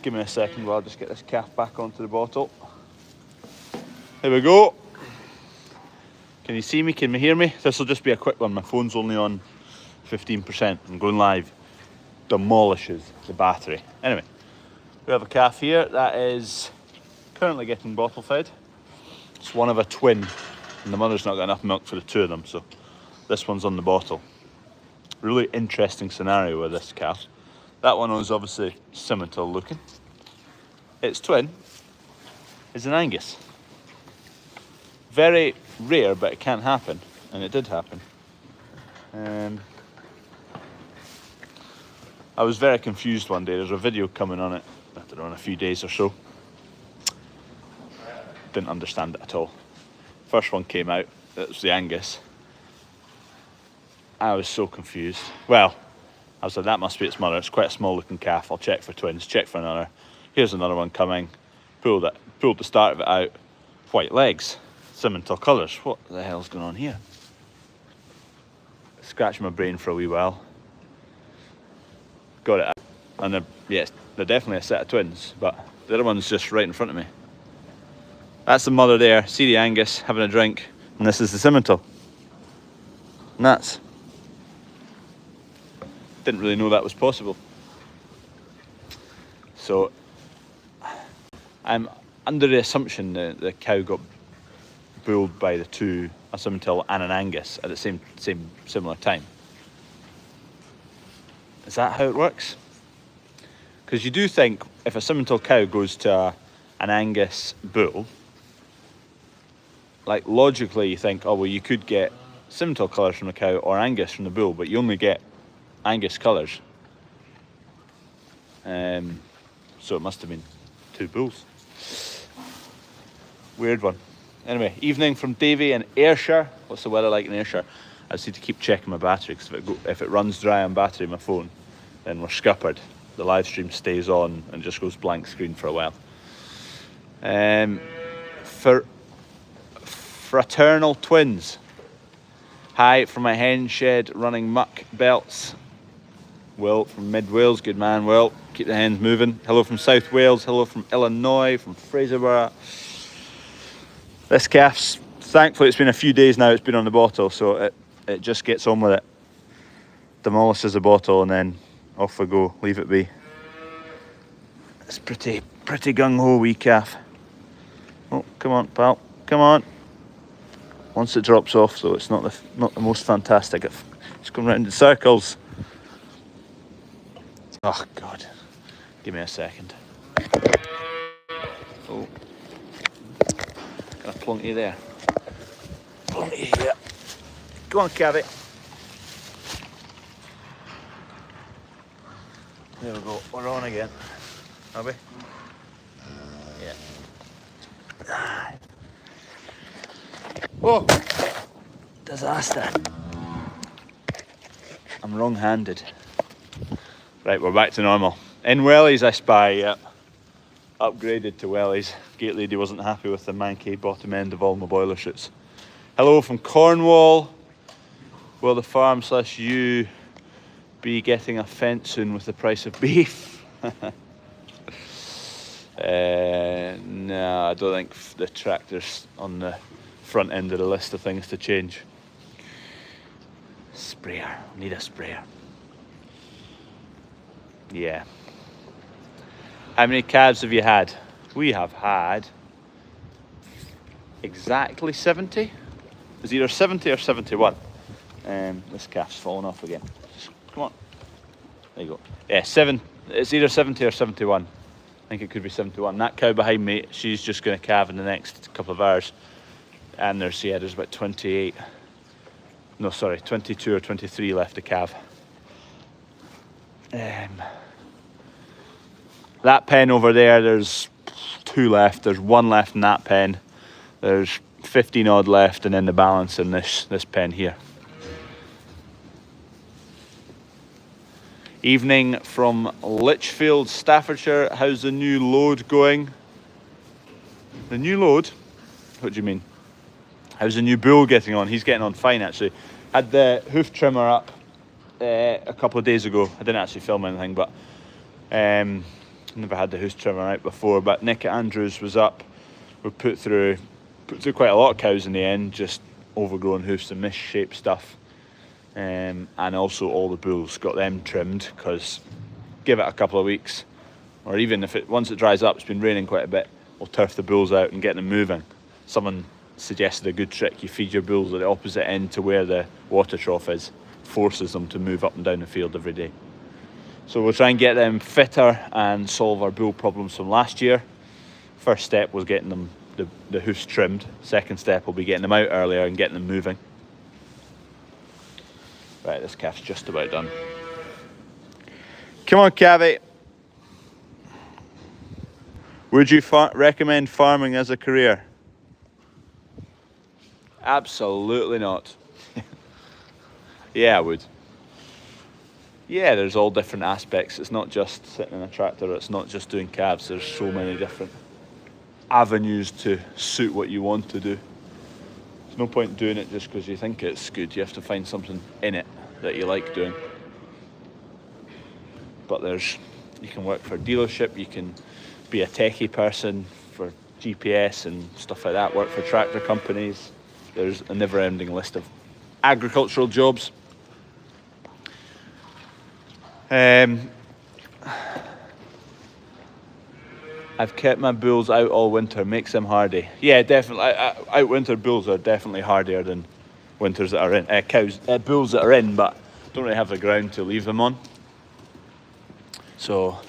give me a second while I just get this calf back onto the bottle. Here we go. Can you see me? Can you hear me? This will just be a quick one. My phone's only on 15%. I'm going live. Demolishes the battery. Anyway, we have a calf here that is currently getting bottle fed. It's one of a twin, and the mother's not got enough milk for the two of them, so this one's on the bottle. Really interesting scenario with this calf. That one was obviously Simmental looking. Its twin is an Angus. Very rare, but it can happen, and it did happen. I was very confused one day. There's a video coming on it, I don't know, in a few days or so. Didn't understand it at all. First one came out, it was the Angus. I was so confused. Well, I was like, that must be its mother. It's quite a small looking calf. I'll check for twins, check for another. Here's another one coming. Pulled the start of it out. White legs, Simmental colours. What the hell's going on here? Scratched my brain for a wee while. Got it out. And they're definitely a set of twins, but the other one's just right in front of me. That's the mother there. See the Angus having a drink, and this is the Simmental. Nuts. Didn't really know that was possible. So I'm under the assumption that the cow got bulled by the two, a Simmental and an Angus, at the same similar time. Is that how it works? Because you do think if a Simmental cow goes to an Angus bull, like logically you think, oh well, you could get Simmental colours from the cow or Angus from the bull, but you only get Angus colours. So it must have been two bulls. Weird one. Anyway, evening from Davy in Ayrshire. What's the weather like in Ayrshire? I just need to keep checking my battery, because if it runs dry on battery on my phone, then we're scuppered. The live stream stays on and just goes blank screen for a while. For fraternal twins. Hi from my hen shed running muck belts. Will from Mid Wales, good man, Will. Keep the hens moving. Hello from South Wales, hello from Illinois, from Fraserburgh. This calf's, thankfully it's been a few days now, it's been on the bottle, so it just gets on with it. Demolishes the bottle and then off we go, leave it be. It's pretty gung-ho wee calf. Oh, come on pal, come on. Once it drops off, so it's not the most fantastic. It's going round in circles. Oh God, give me a second. Oh, got a plunky there. Plunky here. Go on, Cavi. There we go. We're on again. Are we? Yeah. Oh, disaster. I'm wrong-handed. Right, we're back to normal. In wellies I spy, yeah. Upgraded to wellies. Gate lady wasn't happy with the manky bottom end of all my boiler chutes. Hello from Cornwall. Will the farm / you be getting a fence soon with the price of beef? No, I don't think the tractor's on the front end of the list of things to change. Sprayer, need a sprayer. Yeah. How many calves have you had? We have had exactly 70. It's either 70 or 71. This calf's fallen off again. Come on. There you go. Yeah, it's either 70 or 71. I think it could be 71. That cow behind me, she's just going to calve in the next couple of hours. And there's about 22 or 23 left to calve. That pen over there, there's 2 left. There's 1 left in that pen. There's 15 odd left, and then the balance in this pen here. Evening from Lichfield, Staffordshire. How's the new load going? The new load? What do you mean? How's the new bull getting on? He's getting on fine, actually. Had the hoof trimmer up a couple of days ago. I didn't actually film anything, but Never had the hoof trimmer out before, but Nick at Andrews was up. We put through quite a lot of cows in the end, just overgrown hoofs and misshaped stuff. And also all the bulls, got them trimmed, because give it a couple of weeks, or even if once it dries up, it's been raining quite a bit, we'll turf the bulls out and get them moving. Someone suggested a good trick: you feed your bulls at the opposite end to where the water trough is, forces them to move up and down the field every day. So we'll try and get them fitter and solve our bull problems from last year. First step was getting them the hoofs trimmed. Second step will be getting them out earlier and getting them moving. Right, this calf's just about done. Come on, Cavi. Would you recommend farming as a career? Absolutely not. Yeah, I would. Yeah, there's all different aspects. It's not just sitting in a tractor, it's not just doing calves. There's so many different avenues to suit what you want to do. There's no point doing it just because you think it's good. You have to find something in it that you like doing. But you can work for a dealership, you can be a techie person for GPS and stuff like that, work for tractor companies. There's a never-ending list of agricultural jobs. I've kept my bulls out all winter, makes them hardy. Yeah, definitely. Out winter bulls are definitely hardier than winters that are in bulls that are in, but don't really have the ground to leave them on. So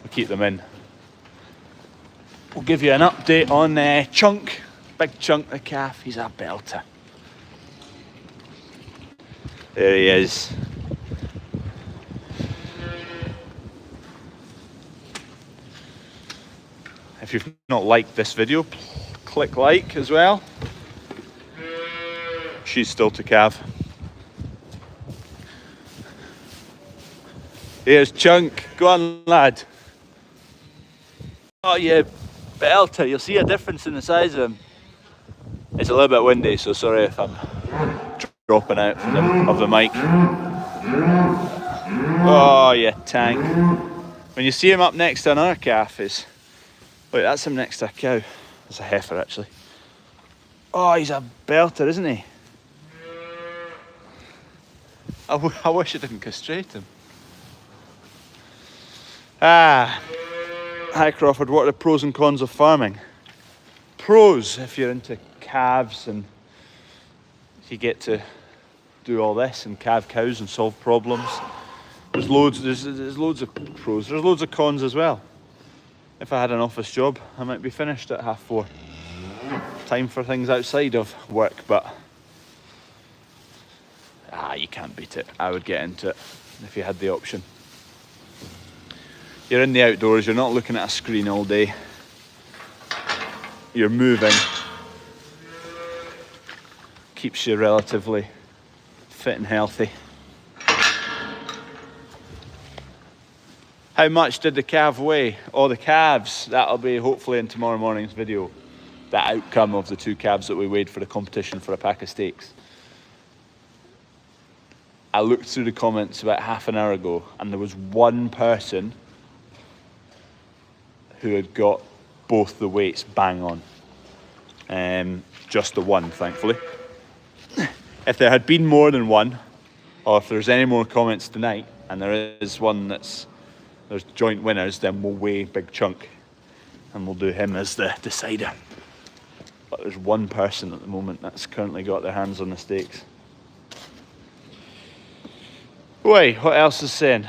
we'll keep them in. We'll give you an update on Chunk, big Chunk the calf. He's a belter. There he is. If you've not liked this video, click like as well. She's still to calve. Here's Chunk. Go on, lad. Oh, yeah, belter. You'll see a difference in the size of him. It's a little bit windy, so sorry if I'm dropping out of the mic. Oh, yeah, tank. When you see him up next to another calf, look, that's him next to a cow. That's a heifer, actually. Oh, he's a belter, isn't he? I wish I didn't castrate him. Hi Crawford, what are the pros and cons of farming? Pros, if you're into calves and you get to do all this and calve cows and solve problems. There's loads of pros. There's loads of cons as well. If I had an office job, I might be finished at 4:30. Time for things outside of work, but you can't beat it. I would get into it if you had the option. You're in the outdoors, you're not looking at a screen all day. You're moving. Keeps you relatively fit and healthy. How much did the calf weigh? Oh, the calves, that'll be hopefully in tomorrow morning's video. The outcome of the 2 calves that we weighed for the competition for a pack of steaks. I looked through the comments about half an hour ago and there was one person who had got both the weights bang on. Just the one, thankfully. If there had been more than one, or if there's any more comments tonight, and there is one there's joint winners, then we'll weigh Big Chunk and we'll do him as the decider. But there's one person at the moment that's currently got their hands on the steaks. Wait, what else is saying?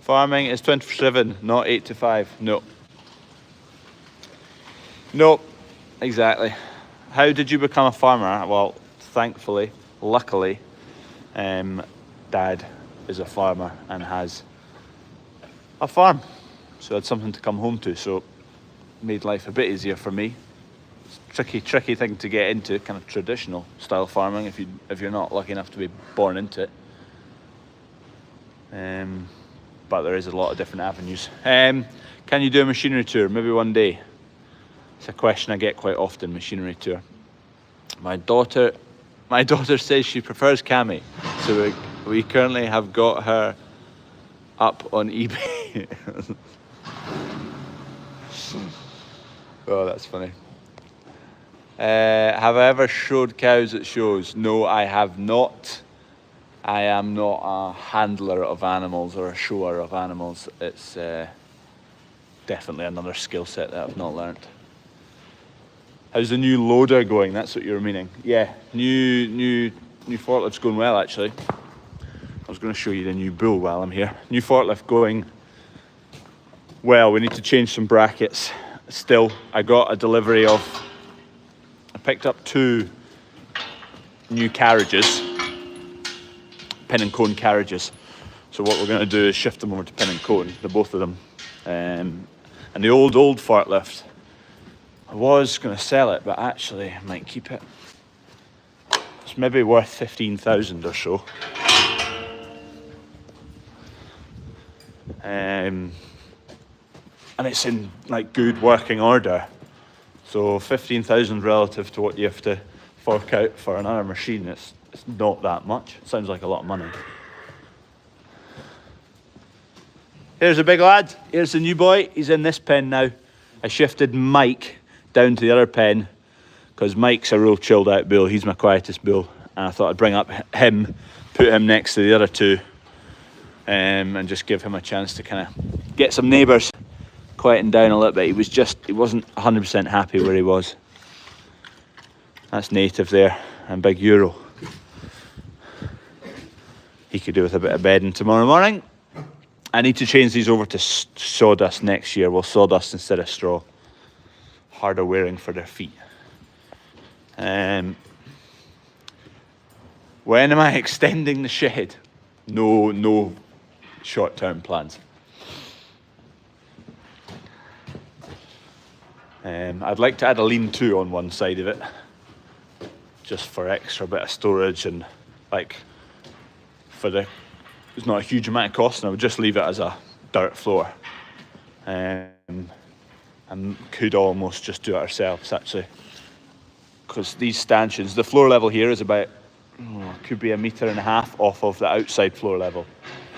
Farming is 24/7, not 8 to 5. No. Nope, exactly. How did you become a farmer? Well, thankfully, luckily, Dad is a farmer and has a farm. So I had something to come home to, so it made life a bit easier for me. It's a tricky thing to get into, kind of traditional style farming if you're not lucky enough to be born into it. But there is a lot of different avenues. Can you do a machinery tour? Maybe one day. It's a question I get quite often, machinery tour. My daughter says she prefers Cami, so we currently have got her up on eBay. Oh, that's funny. Have I ever showed cows at shows? No, I have not. I am not a handler of animals or a shower of animals. It's definitely another skill set that I've not learnt. How's the new loader going? That's what you're meaning. Yeah, new forklift's going well, actually. I was going to show you the new bull while I'm here. New forklift going well. We need to change some brackets still. I got a delivery of, I picked up 2 new carriages, pin and cone carriages. So what we're going to do is shift them over to pin and cone, the both of them. And the old forklift, I was going to sell it, but actually I might keep it. It's maybe worth 15,000 or so. And it's in like good working order. So 15,000 relative to what you have to fork out for another machine, it's not that much. It sounds like a lot of money. Here's a big lad. Here's the new boy. He's in this pen now. I shifted Mike down to the other pen because Mike's a real chilled out bull. He's my quietest bull. And I thought I'd bring up him, put him next to the other 2, and just give him a chance to kind of get some neighbours, quieting down a little bit. He wasn't 100% happy where he was. That's Native there, and Big Euro. He could do with a bit of bedding tomorrow morning. I need to change these over to sawdust next year. Well, sawdust instead of straw. Harder wearing for their feet. When am I extending the shed? No short-term plans. I'd like to add a lean-to on one side of it, just for extra bit of storage and like it's not a huge amount of cost, and I would just leave it as a dirt floor. And could almost just do it ourselves actually, because these stanchions, the floor level here is about could be 1.5 meters off of the outside floor level.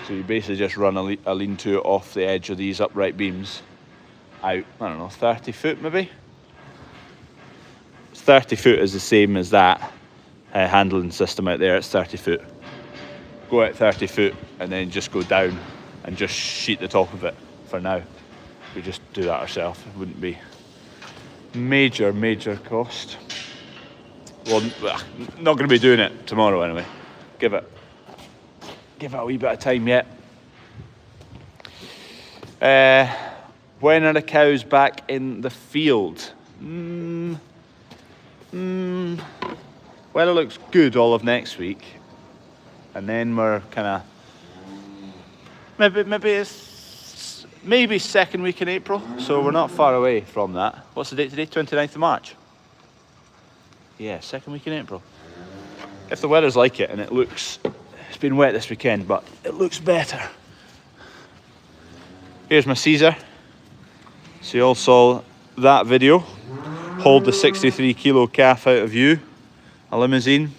So you basically just run a lean-to off the edge of these upright beams out, I don't know, 30 foot maybe? 30 foot is the same as that handling system out there. It's 30 foot. Go out 30 foot and then just go down and just sheet the top of it for now. We just do that ourselves. It wouldn't be major cost. Well, not going to be doing it tomorrow anyway. Give it a wee bit of time yet. When are the cows back in the field? Weather looks good all of next week, and then we're kind of maybe second week in April. So we're not far away from that. What's the date today? 29th of March. Yeah, second week in April. If the weather's like it, and it's been wet this weekend, but it looks better. Here's my Caesar. So you all saw that video. Hold the 63 kilo calf out of view. A limousine.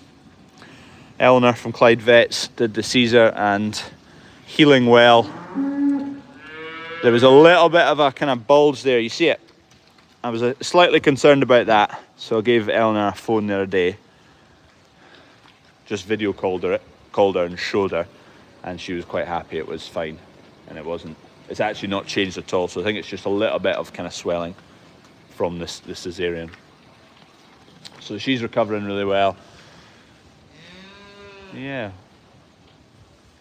Eleanor from Clyde Vets did the Caesar, and healing well. There was a little bit of a kind of bulge there, you see it? I was slightly concerned about that, so I gave Eleanor a phone the other day. Just video called her and showed her, and she was quite happy. It was fine, and it wasn't. It's actually not changed at all, so I think it's just a little bit of kind of swelling from the cesarean. So she's recovering really well. Yeah.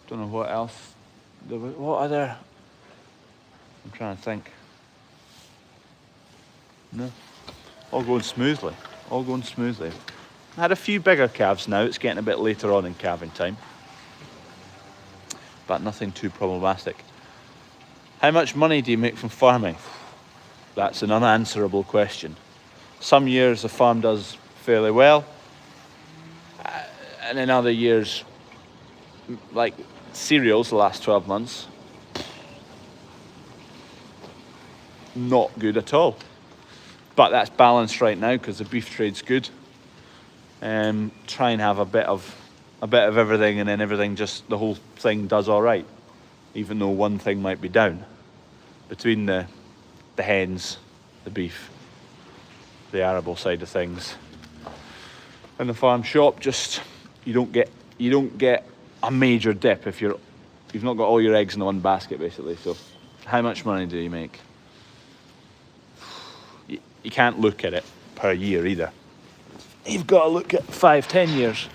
Don't know what else. What other? I'm trying to think. No. All going smoothly. I had a few bigger calves now. It's getting a bit later on in calving time. But nothing too problematic. How much money do you make from farming? That's an unanswerable question. Some years the farm does fairly well. And in other years, like cereals the last 12 months, not good at all. But that's balanced right now because the beef trade's good. Try and have a bit of everything, and then everything, just the whole thing does all right, even though one thing might be down. between the hens, the beef, the arable side of things, and the farm shop, just you don't get a major dip if you've not got all your eggs in the one basket, basically. So how much money do you make? You can't look at it per year either. You've got to look at 5-10 years.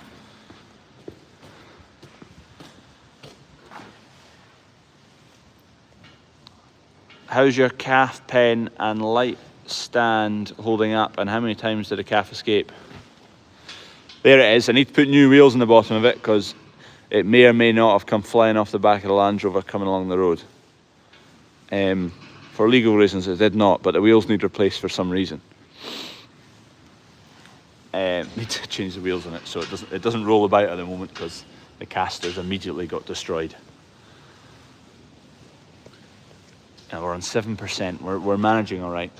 How's your calf pen and light stand holding up, and how many times did a calf escape? There it is. I need to put new wheels in the bottom of it because it may or may not have come flying off the back of the Land Rover coming along the road. For legal reasons it did not, but the wheels need replaced for some reason. Need to change the wheels on it so it doesn't roll about at the moment because the casters immediately got destroyed. And we're on 7%. We're managing all right.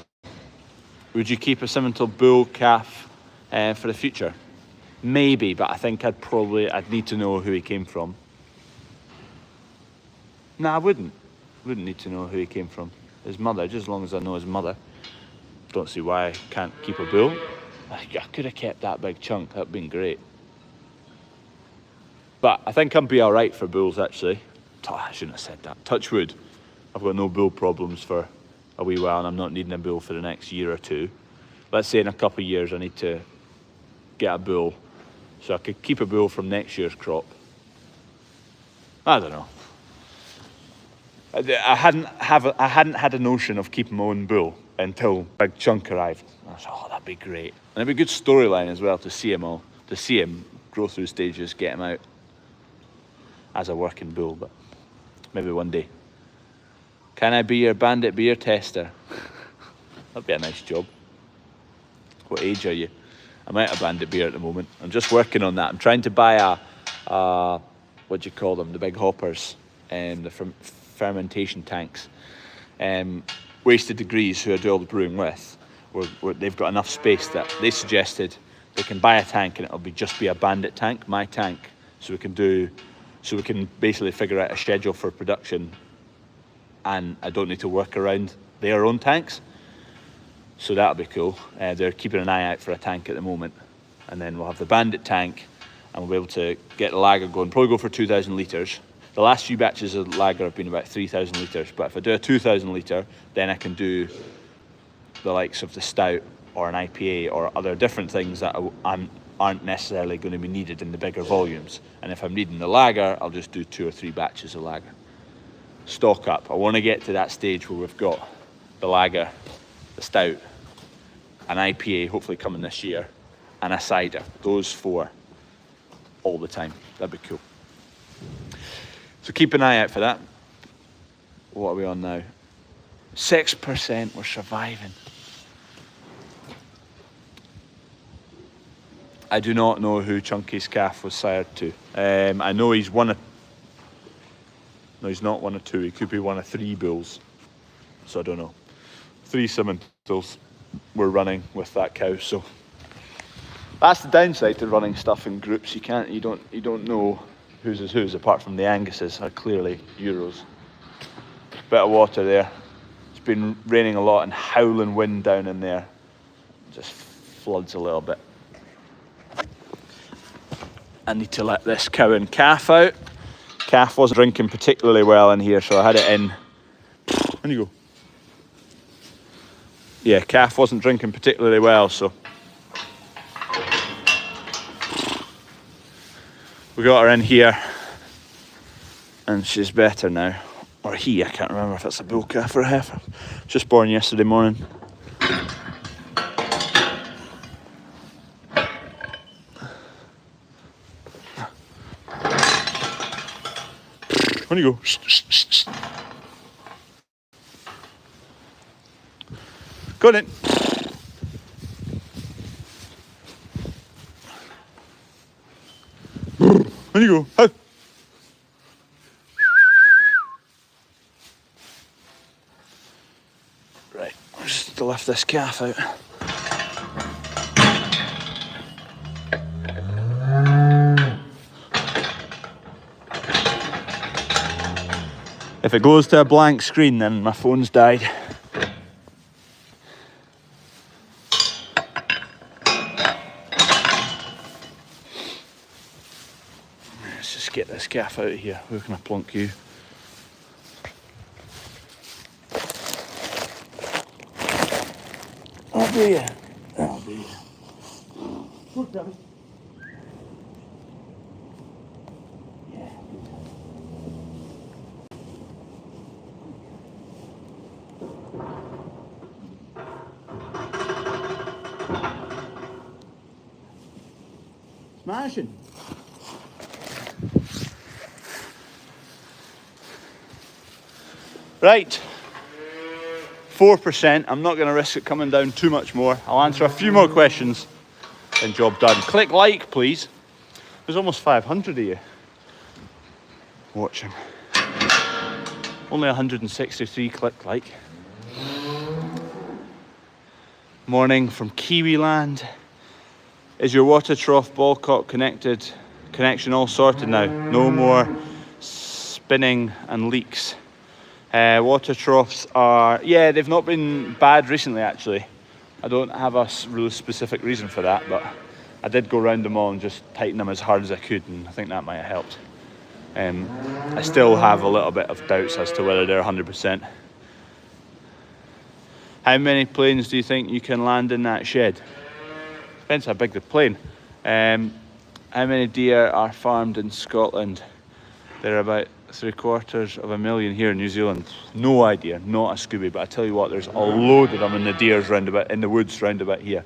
Would you keep a Simmental bull calf for the future? Maybe, but I think I'd need to know who he came from. No, I wouldn't. Wouldn't need to know who he came from. His mother, just as long as I know his mother. Don't see why I can't keep a bull. I could have kept that big chunk. That'd been great. But I think I'd be all right for bulls, actually. I shouldn't have said that. Touch wood. I've got no bull problems for a wee while, and I'm not needing a bull for the next year or two. Let's say in a couple of years I need to get a bull, so I could keep a bull from next year's crop. I don't know. I hadn't had a notion of keeping my own bull until Big Chunk arrived. I was like, oh, that'd be great. And it'd be a good storyline as well to see him grow through stages, get him out as a working bull, but maybe one day. Can I be your bandit beer tester? That'd be a nice job. What age are you? I'm out of bandit beer at the moment. I'm just working on that. I'm trying to buy what do you call them? The big hoppers, the fermentation tanks. Wasted Degrees, who I do all the brewing with, they've got enough space that they suggested they can buy a tank and it'll just be a bandit tank, my tank, so we can basically figure out a schedule for production, and I don't need to work around their own tanks. So that'll be cool. They're keeping an eye out for a tank at the moment, and then we'll have the bandit tank and we'll be able to get the lager going, probably go for 2,000 litres. The last few batches of lager have been about 3,000 litres, but if I do a 2,000 litre, then I can do the likes of the stout or an IPA or other different things that aren't necessarily going to be needed in the bigger volumes. And if I'm needing the lager, I'll just do 2 or 3 batches of lager. Stock up. I want to get to that stage where we've got the lager, the stout, an IPA, hopefully coming this year, and a cider. Those 4 all the time. That'd be cool. So keep an eye out for that. What are we on now? 6%, we're surviving. I do not know who Chunky's calf was sired to. I know he's one of... No, he's not one of 2. He could be one of 3 bulls. So I don't know. 3 Simmentals we're running with that cow, so... That's the downside to running stuff in groups. You don't know whose is whose, apart from the Anguses are clearly Euros. Bit of water there. It's been raining a lot and howling wind down in there. Just floods a little bit. I need to let this cow and calf out. Calf wasn't drinking particularly well in here, so I had it in. There you go. Yeah, calf wasn't drinking particularly well, so we got her in here, and she's better now. Or he, I can't remember if it's a bull calf or a heifer. Just born yesterday morning. On you go. Go on in. On you go. Ho. Right, just to lift this calf out. If it goes to a blank screen, then my phone's died. Let's just get this gaff out of here. Where can I plonk you? That'll do you. That'll do you. Look, Debbie. Yeah. Smashing. Right. 4%. I'm not going to risk it coming down too much more. I'll answer a few more questions and job done. Click like, please. There's almost 500 of you watching. Only 163 click like. Morning from Kiwi land. Is your water trough ballcock connection all sorted now? No more spinning and leaks. Water troughs are, yeah, they've not been bad recently actually. I don't have a really specific reason for that, but I did go round them all and just tighten them as hard as I could, and I think that might have helped. I still have a little bit of doubts as to whether they're 100%. How many planes do you think you can land in that shed? Depends how big the plane. How many deer are farmed in Scotland? They're about 750,000 here in New Zealand. No idea, not a Scooby, but I tell you what, there's a load of them in the deers round about, in the woods round about here.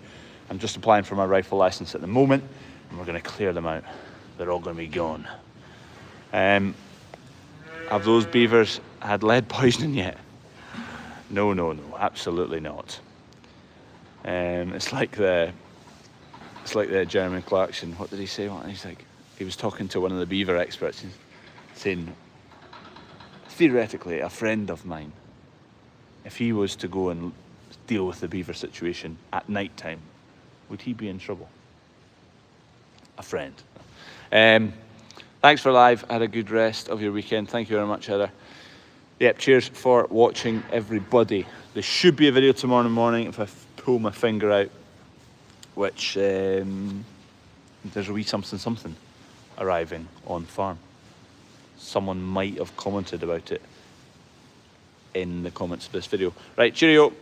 I'm just applying for my rifle license at the moment, and we're going to clear them out. They're all going to be gone. Have those beavers had lead poisoning yet? No, no, no, absolutely not. It's like the Jeremy Clarkson. What did he say? He's like, he was talking to one of the beaver experts, saying, theoretically, a friend of mine, if he was to go and deal with the beaver situation at night time, would he be in trouble? A friend. Thanks for live. Had a good rest of your weekend. Thank you very much, Heather. Yep, cheers for watching, everybody. There should be a video tomorrow morning if I pull my finger out, which there's a wee something arriving on farm. Someone might have commented about it in the comments of this video. Right, cheerio.